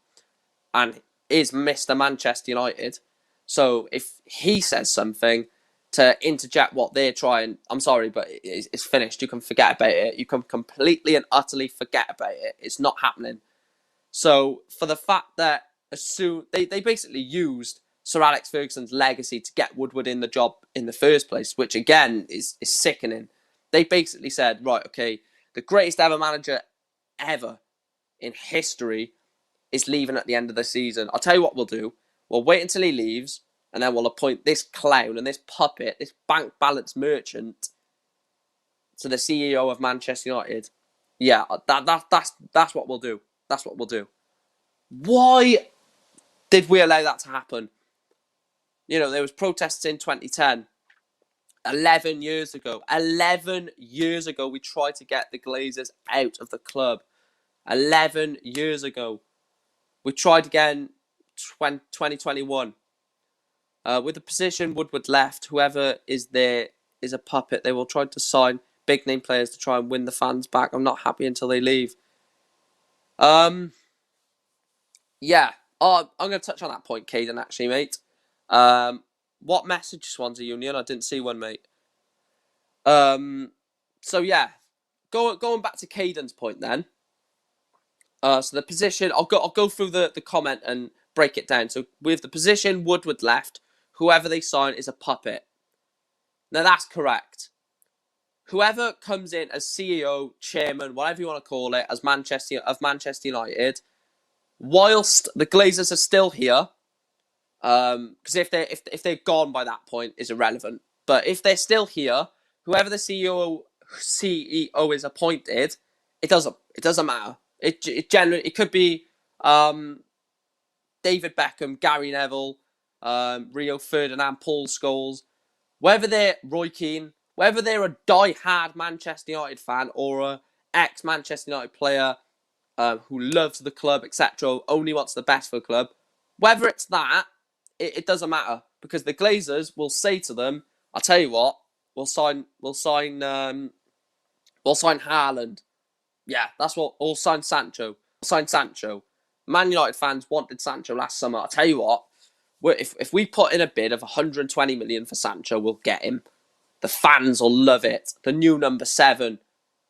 and is Mr. Manchester United. So if he says something to interject what they're trying, I'm sorry, but it's finished. You can forget about it. You can completely and utterly forget about it. It's not happening. So for the fact that they basically used Sir Alex Ferguson's legacy to get Woodward in the job in the first place, which again is sickening. They basically said, right, okay, the greatest ever manager ever in history is leaving at the end of the season. I'll tell you what we'll do. We'll wait until he leaves, and then we'll appoint this clown and this puppet, this bank balance merchant, to the CEO of Manchester United. Yeah, that's what we'll do. That's what we'll do. Why did we allow that to happen? There was protests in 2010. 11 years ago. 11 years ago, we tried to get the Glazers out of the club. 11 years ago. We tried again 2021. With the position Woodward left, whoever is there is a puppet. They will try to sign big name players to try and win the fans back. I'm not happy until they leave. Yeah. I'm going to touch on that point, Caden, actually, mate. What message, Swansea Union? I didn't see one, mate. So yeah, going back to Caden's point then. So the position, I'll go through the comment and break it down. So with the position Woodward left, whoever they sign is a puppet. Now that's correct. Whoever comes in as CEO, chairman, whatever you want to call it, as Manchester United, whilst the Glazers are still here, because if they're gone by that point is irrelevant. But if they're still here, whoever the CEO is appointed, it doesn't matter. It could be David Beckham, Gary Neville, Rio Ferdinand, Paul Scholes, whether they're Roy Keane, whether they're a die-hard Manchester United fan or a ex-Manchester United player, who loves the club, etc., only wants the best for the club. Whether it's that, it doesn't matter because the Glazers will say to them, "I'll tell you what, we'll sign Haaland. Yeah, that's what. We'll sign Sancho. We'll sign Sancho. Man United fans wanted Sancho last summer. I'll tell you what, if we put in a bid of 120 million for Sancho, we'll get him. The fans will love it. The new number 7,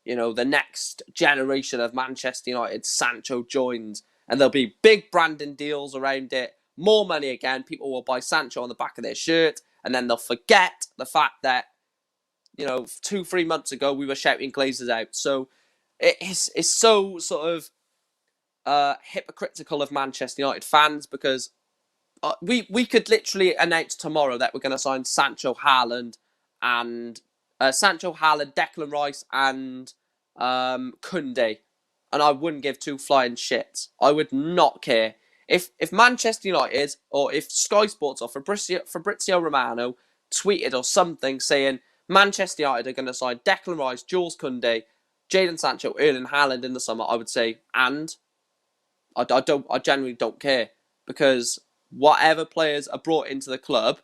the next generation of Manchester United, Sancho joins, and there'll be big branding deals around it. More money again. People will buy Sancho on the back of their shirt, and then they'll forget the fact that 2-3 months ago we were shouting Glazers out. So it's so sort of hypocritical of Manchester United fans because we could literally announce tomorrow that we're going to sign Sancho, Haaland, Declan Rice, and Koundé, and I wouldn't give 2 flying shits. I would not care if Manchester United or if Sky Sports or Fabrizio Romano tweeted or something saying Manchester United are going to sign Declan Rice, Jules Koundé, Jadon Sancho, Erling Haaland in the summer. I would say, and I genuinely don't care because whatever players are brought into the club,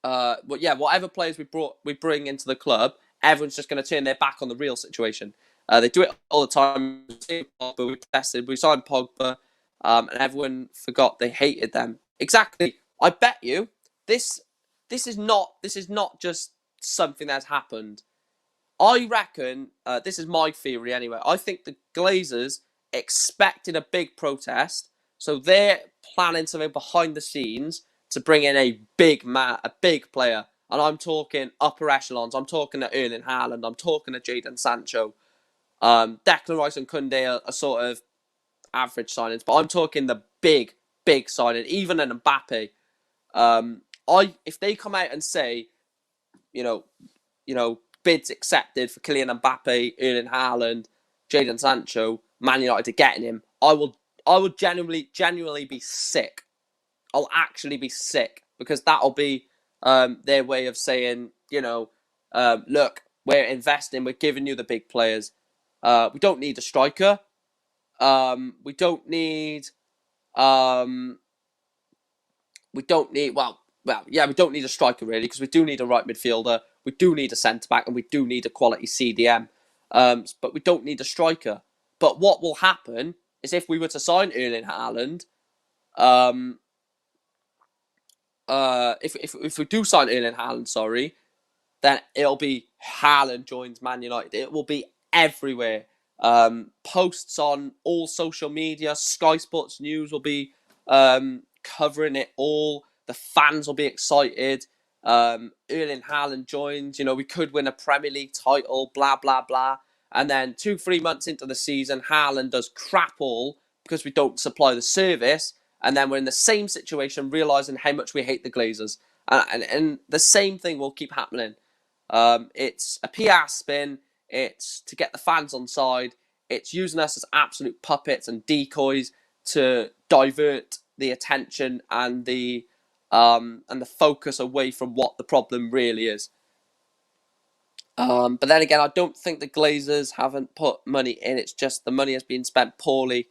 whatever players we bring into the club, everyone's just going to turn their back on the real situation. They do it all the time. We signed Pogba, and everyone forgot they hated them. Exactly. I bet you this is not just something that's happened. I reckon, this is my theory anyway, I think the Glazers expected a big protest, so they're planning something behind the scenes to bring in a big player. And I'm talking upper echelons. I'm talking to Erling Haaland. I'm talking to Jadon Sancho. Declan Rice and Koundé are sort of average signings, but I'm talking the big signing, even an Mbappe. If they come out and say, bids accepted for Kylian Mbappe, Erling Haaland, Jadon Sancho, Man United are getting him, I will genuinely be sick. I'll actually be sick because that'll be their way of saying, look, we're investing, we're giving you the big players. We don't need a striker. We don't need we don't need a striker really because we do need a right midfielder, we do need a centre back, and we do need a quality CDM. But we don't need a striker. But what will happen is if we were to sign Erling Haaland, if we do sign Erling Haaland, then it'll be Haaland joins Man United. It will be everywhere. Posts on all social media. Sky Sports News will be covering it all. The fans will be excited. Erling Haaland joins. We could win a Premier League title. Blah blah blah. And then 2-3 months into the season, Haaland does crap all because we don't supply the service. And then we're in the same situation, realising how much we hate the Glazers. And the same thing will keep happening. It's a PR spin. It's to get the fans on side. It's using us as absolute puppets and decoys to divert the attention and the focus away from what the problem really is. But then again, I don't think the Glazers haven't put money in. It's just the money has been spent poorly.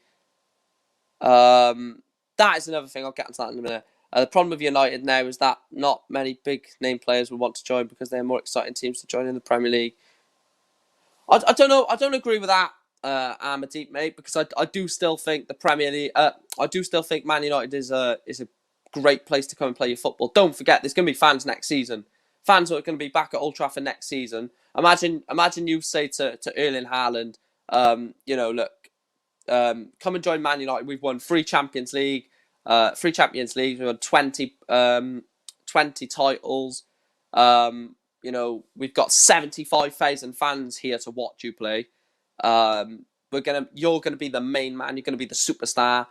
That is another thing. I'll get into that in a minute. The problem with United now is that not many big name players will want to join because they're more exciting teams to join in the Premier League. I don't know. I don't agree with that, Amadeep, mate, because I do still think the Premier League. I do still think Man United is a great place to come and play your football. Don't forget, there's going to be fans next season. Fans are going to be back at Old Trafford next season. Imagine you say to Erling Haaland, look, come and join Man United. We've won 3 Champions League. We've won 20 titles. We've got 75,000 fans here to watch you play. You're gonna be the main man. You're gonna be the superstar.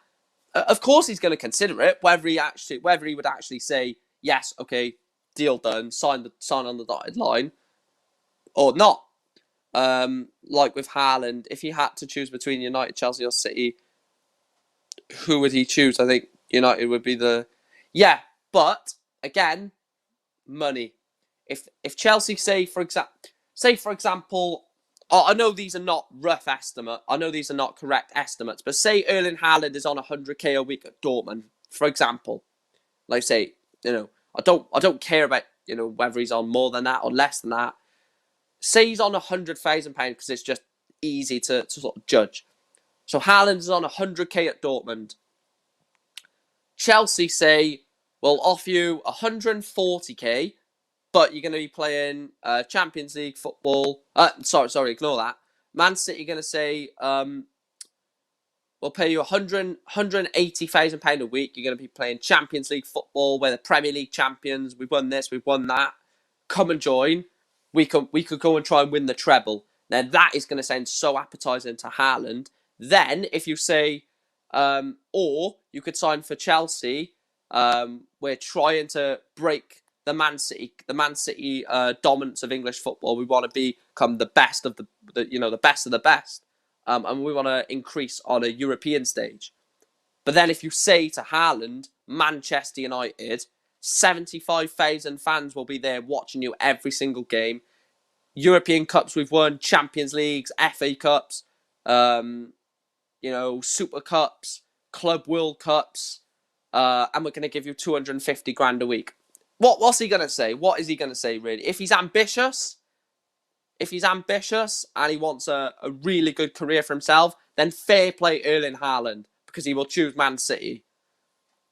Of course, he's gonna consider it. Whether he would actually say yes, okay, deal done, sign on the dotted line, or not. Like with Haaland, if he had to choose between United, Chelsea, or City, who would he choose? I think United would be but again, money. If Chelsea say for example, I know these are not rough estimate. I know these are not correct estimates, but say Erling Haaland is on 100k a week at Dortmund, for example. Like say, I don't care about whether he's on more than that or less than that. Say he's on £100,000 because it's just easy to sort of judge. So Haaland is on 100k at Dortmund. Chelsea say we'll offer you 140k, but you're going to be playing Champions League football. Sorry, ignore that. Man City are going to say we'll pay you £180,000 a week. You're going to be playing Champions League football. We're the Premier League champions. We've won this. We've won that. Come and join. We could go and try and win the treble. Now that is going to sound so appetising to Haaland. Then if you say, or you could sign for Chelsea. We're trying to break the Man City dominance of English football. We want to become the best of the best of the best. And we want to increase on a European stage. But then if you say to Haaland, Manchester United, 75,000 fans will be there watching you every single game. European Cups we've won, Champions Leagues, FA Cups, Super Cups, Club World Cups, and we're going to give you 250 grand a week. What's he going to say? What is he going to say, really? If he's ambitious and he wants a really good career for himself, then fair play Erling Haaland, because he will choose Man City.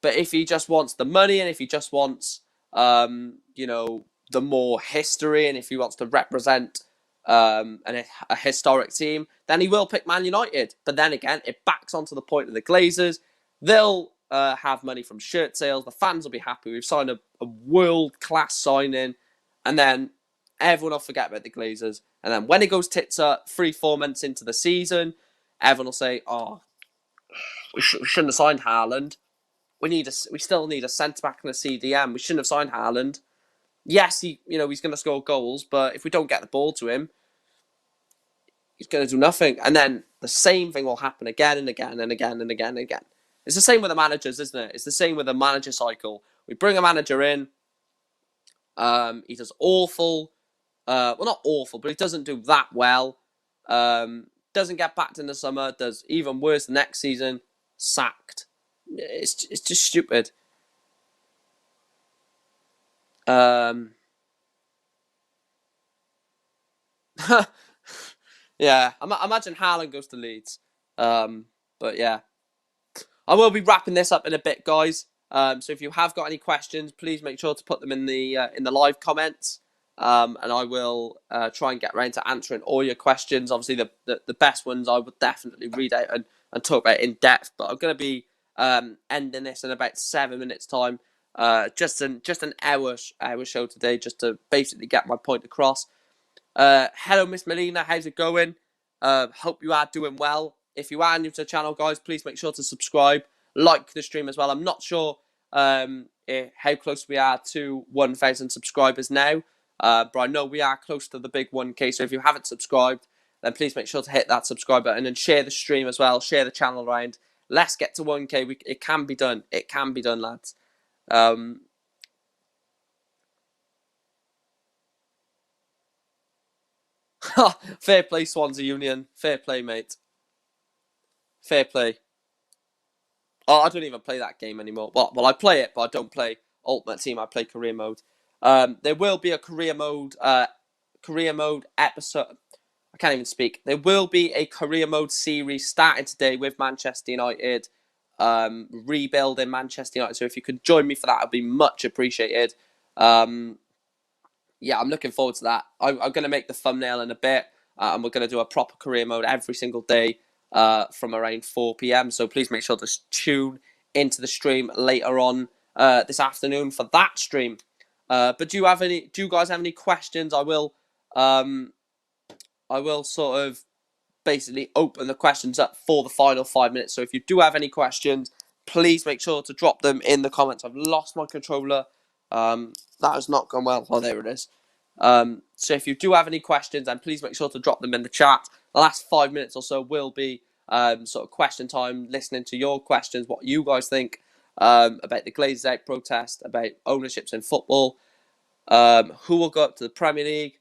But if he just wants the money, and if he just wants, the more history, and if he wants to represent a historic team, then he will pick Man United. But then again, it backs onto the point of the Glazers. They'll have money from shirt sales. The fans will be happy. We've signed a world-class signing. And then everyone will forget about the Glazers. And then when it goes tits up 3-4 months into the season, everyone will say, oh, we shouldn't have signed Haaland. We still need a centre-back and a CDM. We shouldn't have signed Haaland. Yes, he's going to score goals, but if we don't get the ball to him, he's going to do nothing. And then the same thing will happen again and again and again and again and again. It's the same with the managers, isn't it? It's the same with the manager cycle. We bring a manager in. He does awful. Well, not awful, but he doesn't do that well. Doesn't get backed in the summer. Does even worse the next season. Sacked. It's just stupid. Yeah, imagine Haaland goes to Leeds. But yeah, I will be wrapping this up in a bit, guys. So if you have got any questions, please make sure to put them in the live comments. And I will try and get around to answering all your questions. Obviously, the best ones I would definitely read out and talk about in depth. But I'm going to be ending this in about 7 minutes' time. Just an hour show today, just to basically get my point across. Hello, Miss Melina. How's it going? Hope you are doing well. If you are new to the channel, guys, please make sure to subscribe, like the stream as well. I'm not sure how close we are to 1,000 subscribers now, but I know we are close to the big 1K. So if you haven't subscribed, then please make sure to hit that subscribe button and share the stream as well. Share the channel around. Let's get to 1K. It can be done. It can be done, lads. Fair play, Swansea Union. Fair play, mate. Fair play. Oh, I don't even play that game anymore. Well, I play it, but I don't play Ultimate Team. I play Career Mode. There will be a Career Mode episode. I can't even speak. There will be a Career Mode series starting today with Manchester United, rebuilding Manchester United. So if you could join me for that, it'd be much appreciated. Yeah, I'm looking forward to that. I'm going to make the thumbnail in a bit, and we're going to do a proper Career Mode every single day from around 4 p.m. So please make sure to tune into the stream later on this afternoon for that stream. But do you guys have any questions? I will sort of basically open the questions up for the final 5 minutes. So if you do have any questions, please make sure to drop them in the comments. I've lost my controller. That has not gone well. Oh, there it is. So if you do have any questions, then please make sure to drop them in the chat. The last 5 minutes or so will be sort of question time, listening to your questions, what you guys think about the Glazers Out protest, about ownerships in football, who will go up to the Premier League.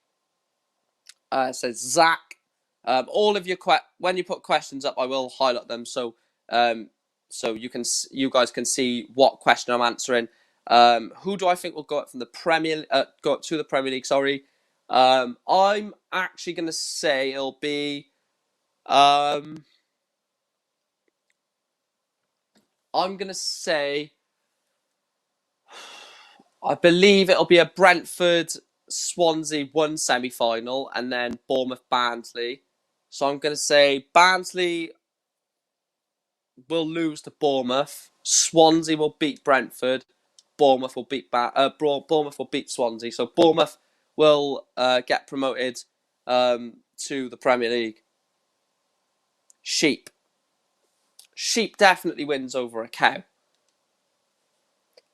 Says Zach. All of your when you put questions up, I will highlight them um, so you guys can see what question I'm answering. Who do I think will go up from the go up to the Premier League? Sorry, I'm actually going to say it'll be. I'm going to say I believe it'll be a Brentford Swansea 1 semi final and then Bournemouth Barnsley. So I'm going to say Barnsley will lose to Bournemouth. Swansea will beat Brentford. Bournemouth will beat Bournemouth will beat Swansea. So Bournemouth will get promoted to the Premier League. Sheep. Sheep definitely wins over a cow.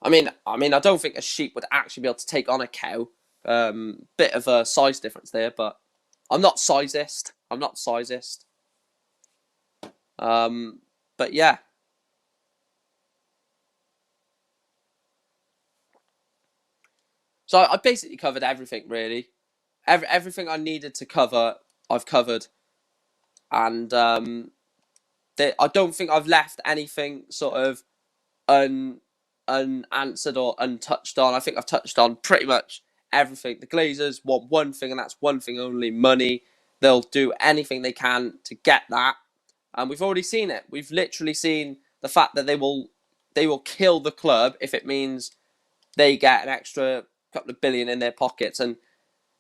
I mean, I don't think a sheep would actually be able to take on a cow. Bit of a size difference there, but I'm not sizist. But yeah. So I basically covered everything really. Everything I needed to cover, I've covered, and I don't think I've left anything sort of unanswered or untouched on. I think I've touched on pretty much everything. The Glazers want one thing, and that's one thing only: money. They'll do anything they can to get that, and we've already seen it. We've literally seen the fact that they will kill the club if it means they get an extra couple of billion in their pockets, and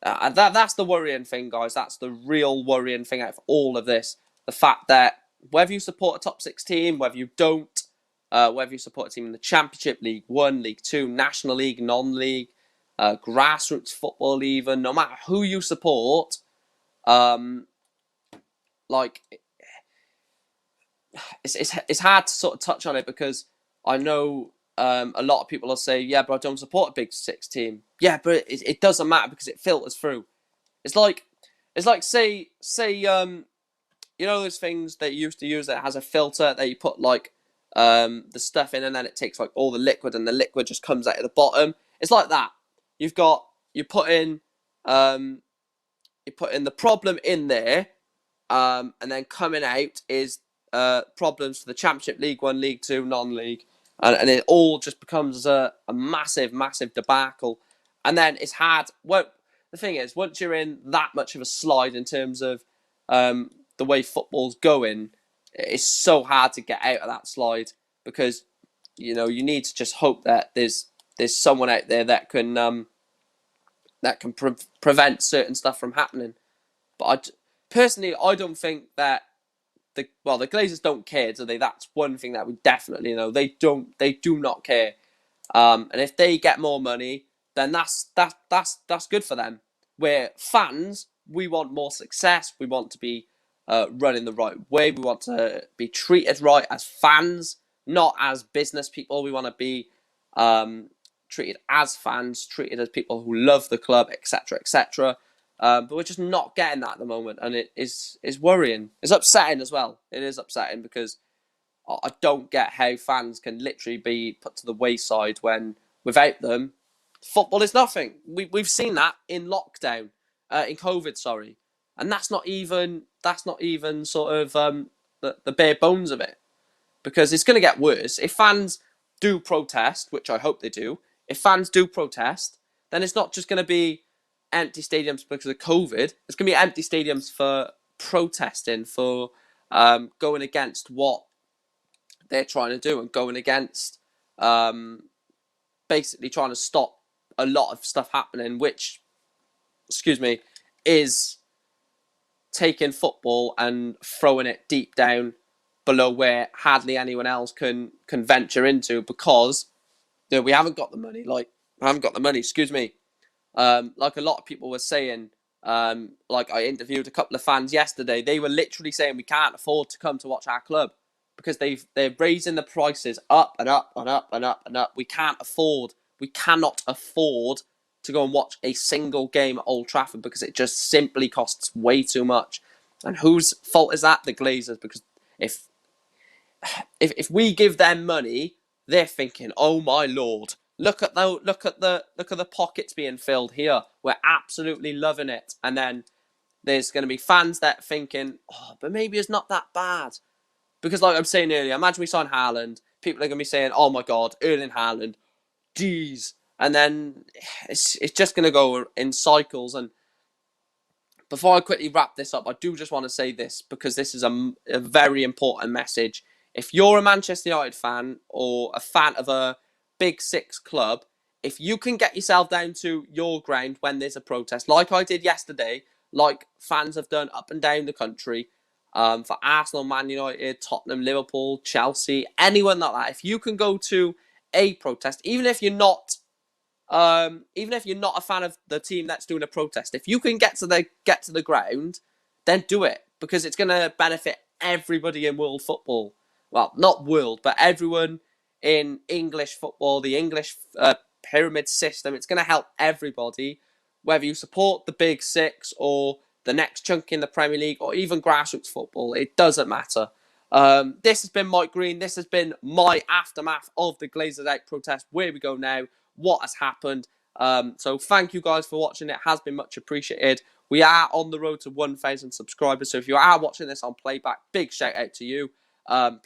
that's the worrying thing, guys. That's the real worrying thing out of all of this. The fact that whether you support a top 6 team, whether you don't, whether you support a team in the Championship, League 1, League 2, National League, non-league, grassroots football even, no matter who you support, like, it's hard to sort of touch on it because I know a lot of people will say, yeah, but I don't support a Big 6 team. Yeah, but it doesn't matter because it filters through. It's like say you know those things that you used to use that has a filter that you put like the stuff in and then it takes like all the liquid and the liquid just comes out of the bottom. It's like that. You put in the problem in there, and then coming out is problems for the Championship, League 1, League 2, non-league, and it all just becomes a massive debacle. And then it's hard. Well, the thing is, once you're in that much of a slide in terms of the way football's going, it's so hard to get out of that slide because you need to just hope that there's someone out there that can prevent certain stuff from happening. But personally, I don't think that the Glazers don't care, do they? That's one thing that we definitely know. They do not care. And if they get more money, then that's good for them. We're fans. We want more success. We want to be running the right way. We want to be treated right as fans, not as business people. We want to be treated as fans, treated as people who love the club, etc., etc. But we're just not getting that at the moment, and it is worrying. It's upsetting as well. It is upsetting because I don't get how fans can literally be put to the wayside when without them, football is nothing. We've seen that in lockdown, in COVID, sorry, and that's not even sort of the bare bones of it, because it's going to get worse if fans do protest, which I hope they do. If fans do protest, then it's not just going to be empty stadiums because of COVID. It's going to be empty stadiums for protesting, for going against what they're trying to do and going against basically trying to stop a lot of stuff happening, which, is taking football and throwing it deep down below where hardly anyone else can venture into because we haven't got the money. Like a lot of people were saying, like I interviewed a couple of fans yesterday. They were literally saying we can't afford to come to watch our club because they're raising the prices up and up and up and up and up. We cannot afford to go and watch a single game at Old Trafford because it just simply costs way too much. And whose fault is that? The Glazers, because if we give them money, they're thinking, "Oh my lord, look at the pockets being filled here. We're absolutely loving it." And then there's going to be fans that thinking, oh, but maybe it's not that bad. Because like I'm saying earlier, imagine we sign Haaland. People are going to be saying, oh my God, Erling Haaland, geez. And then it's just going to go in cycles. And before I quickly wrap this up, I do just want to say this because this is a very important message. If you're a Manchester United fan or a fan of a Big Six club, if you can get yourself down to your ground when there's a protest, like I did yesterday, like fans have done up and down the country, for Arsenal, Man United, Tottenham, Liverpool, Chelsea, anyone like that, if you can go to a protest, even if you're not a fan of the team that's doing a protest, if you can get to the ground, then do it because it's going to benefit everybody in world football. Well, not world, but everyone in English football, the English pyramid system. It's going to help everybody, whether you support the Big Six or the next chunk in the Premier League or even grassroots football. It doesn't matter. This has been Mike Green. This has been my aftermath of the Glazers Out protest. Where we go now, what has happened. So thank you guys for watching. It has been much appreciated. We are on the road to 1,000 subscribers. So if you are watching this on playback, big shout out to you.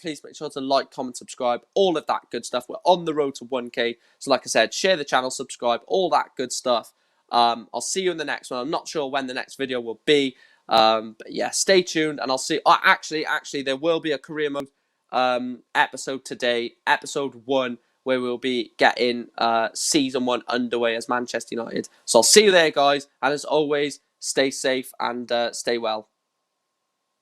Please make sure to like, comment, subscribe, all of that good stuff. We're on the road to 1K. So like I said, share the channel, subscribe, all that good stuff. I'll see you in the next one. I'm not sure when the next video will be. But yeah, stay tuned and I'll see. Oh, actually, there will be a career mode episode today, episode 1, where we'll be getting season 1 underway as Manchester United. So I'll see you there, guys. And as always, stay safe and stay well.